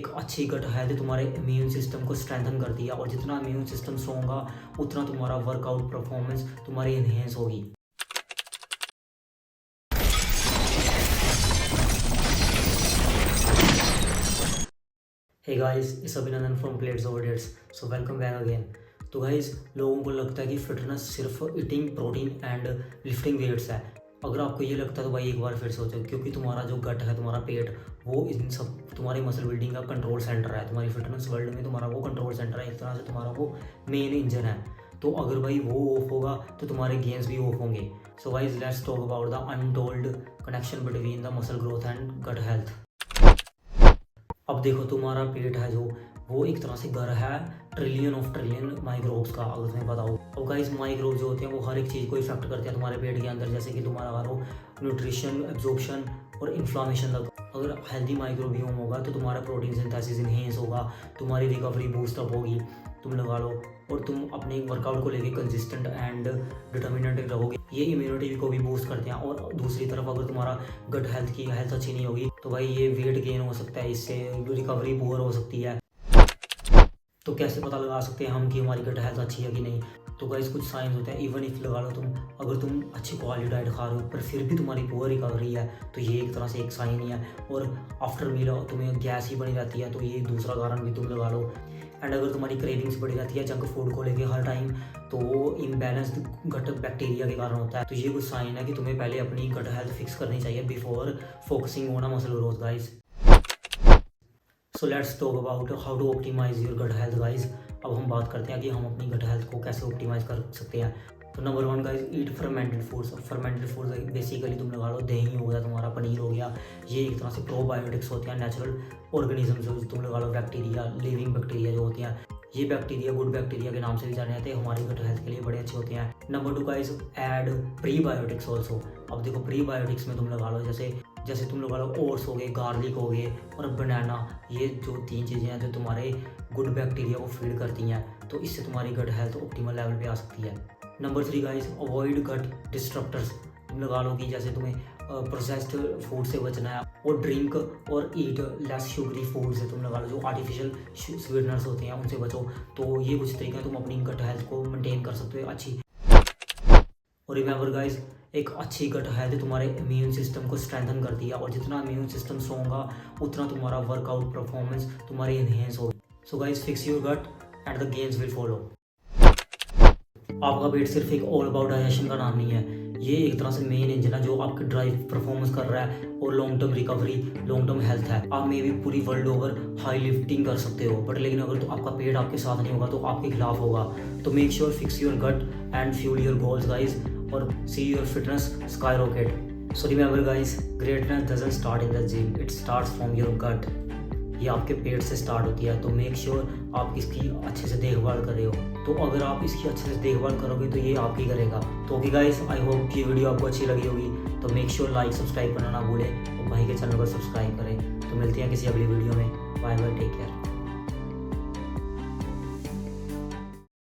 एक अच्छी gut health तुम्हारे इम्यून सिस्टम को स्ट्रेंथन करती है और जितना इम्यून सिस्टम स्ट्रॉन्ग होगा उतना तुम्हारा वर्कआउट परफॉर्मेंस तुम्हारी इन्हेंस होगी। Hey guys, it's Abhinandan from plates over dates. So welcome back again. तो गाइस, लोगों को लगता है कि फिटनेस सिर्फ eating protein and lifting weights है। अगर आपको ये लगता है तो भाई एक बार फिर सोचो, क्योंकि तुम्हारा जो गट है, तुम्हारा पेट, वो इन सब तुम्हारी मसल बिल्डिंग का कंट्रोल सेंटर है। तुम्हारी फिटनेस वर्ल्ड में तुम्हारा वो कंट्रोल सेंटर है, एक तरह से तुम्हारा वो मेन इंजन है। तो अगर भाई वो ऑफ होगा तो तुम्हारे गेम्स भी ऑफ होंगे। So guys, let's talk about the untold connection between the muscle growth and gut health. अब देखो, तुम्हारा पेट है जो, वो एक तरह से घर है ट्रिलियन माइक्रोब्स का, अगर तुम्हें बताओ। अब गाइस, माइक्रोब जो होते हैं वो हर एक चीज़ को इफेक्ट करते हैं तुम्हारे पेट के अंदर, जैसे कि तुम्हारा अगर वो न्यूट्रिशन, एब्जॉर्प्शन और इन्फ्लामेशन तक। अगर हेल्दी माइक्रोबियोम होगा तो तुम्हारा प्रोटीन सिंथेसिस इनहेंस होगा, तुम्हारी रिकवरी बूस्टअप होगी, तुम लगा लो, और तुम अपने वर्कआउट को लेके कंसिस्टेंट एंड डिटर्मिनेंट रहोगे। ये इम्यूनिटी को भी बूस्ट करते हैं। और दूसरी तरफ अगर तुम्हारा गट हेल्थ की हेल्थ अच्छी नहीं होगी तो भाई ये वेट गेन हो सकता है, इससे रिकवरी पुअर हो सकती है। तो कैसे पता लगा सकते हैं हम कि हमारी गट हेल्थ अच्छी है कि नहीं? तो गाइस, कुछ साइंस होते हैं। इवन इफ लगा लो तुम, अगर तुम अच्छी क्वालिटी डाइट खा रहे हो पर फिर भी तुम्हारी पुअर रिकवरी है, तो ये एक तरह से एक साइन ही है। और आफ्टर मील तुम्हें गैस ही बनी रहती है, तो ये दूसरा कारण भी तुम लगा लो। एंड अगर तुम्हारी क्रेविंग्स बढ़ी रहती है जंक फूड को लेके हर टाइम, तो वो इम्बैलेंस्ड गट बैक्टीरिया के कारण होता है। तो ये कुछ साइन है कि तुम्हें पहले अपनी गट हेल्थ फिक्स करनी चाहिए before focusing on muscle growth guys. So let's talk about how to optimise your gut health guys. अब हम बात करते हैं कि हम अपनी गट हेल्थ को कैसे ऑप्टिमाइज कर सकते हैं। तो number 1 guys, eat fermented foods. Fermented foods basically तुम लगा लो दही हो गया, तुम्हारा पनीर हो गया, ये एक तरह से प्रोबायोटिक्स होते हैं, नेचुरल ऑर्गेनिजम्स जो तुम लगा लो, बैक्टीरिया, लिविंग बैक्टीरिया जो होते हैं। ये बैक्टीरिया गुड बैक्टीरिया के नाम से भी जाने जाते हैं, हमारी गट हेल्थ के लिए बड़े अच्छे होते हैं। Number 2 guys, add prebiotics also. अब देखो, प्रीबायोटिक्स में तुम लगा लो जैसे तुम लगा लो ओट्स हो गए, गार्लिक हो गए और बनाना। ये जो 3 चीज़ें हैं जो तुम्हारे गुड बैक्टीरिया को फीड करती हैं, तो इससे तुम्हारी गट हेल्थ ऑप्टिमल लेवल पे आ सकती है। नंबर 3 गाइस, अवॉइड गट डिस्ट्रप्टर्स। तुम लगा लो कि जैसे तुम्हें प्रोसेस्ड फूड से बचना है, और ड्रिंक और ईट लेस शुगरी फूड से, तुम लगा लो जो आर्टिफिशियल स्वीटनर्स होते हैं उनसे बचो। तो ये कुछ तरीके हैं तुम अपनी गट हेल्थ को मेंटेन कर सकते हो अच्छी। और रिमेंबर गाइस, एक अच्छी गट हेल्थ तुम्हारे इम्यून सिस्टम को स्ट्रेंथन करती है और जितना इम्यून सिस्टम स्ट्रॉन्ग होगा उतना तुम्हारा वर्कआउट परफॉर्मेंस तुम्हारी इन्हेंस होगी। So guys, fix your gut and the games will follow. आपका पेट सिर्फ एक ऑल अबाउट डाइजेशन का नाम नहीं है, ये एक तरह से मेन इंजन है जो आपके ड्राइव परफॉर्मेंस कर रहा है और long term recovery, long term health है। आप मे भी पूरी वर्ल्ड ओवर हाई लिफ्टिंग कर सकते हो, बट लेकिन अगर तो आपका पेट आपके साथ नहीं होगा तो आपके खिलाफ होगा। तो make sure fix your gut and fuel your goals guys, और see your fitness skyrocket. So remember guys, greatness doesn't start in the gym, it starts from your gut. ये आपके पेट से स्टार्ट होती है। तो मेक श्योर आप इसकी अच्छे से देखभाल कर रहे हो। तो अगर आप इसकी अच्छे से देखभाल करोगे तो ये आप ही करेगा। तो ओके गाइस, आई होप ये वीडियो आपको अच्छी लगी होगी। तो मेक श्योर लाइक सब्सक्राइब करना ना भूलें और भाई के चैनल को सब्सक्राइब करें। तो मिलते हैं किसी अगली वीडियो में। Bye bye, take care.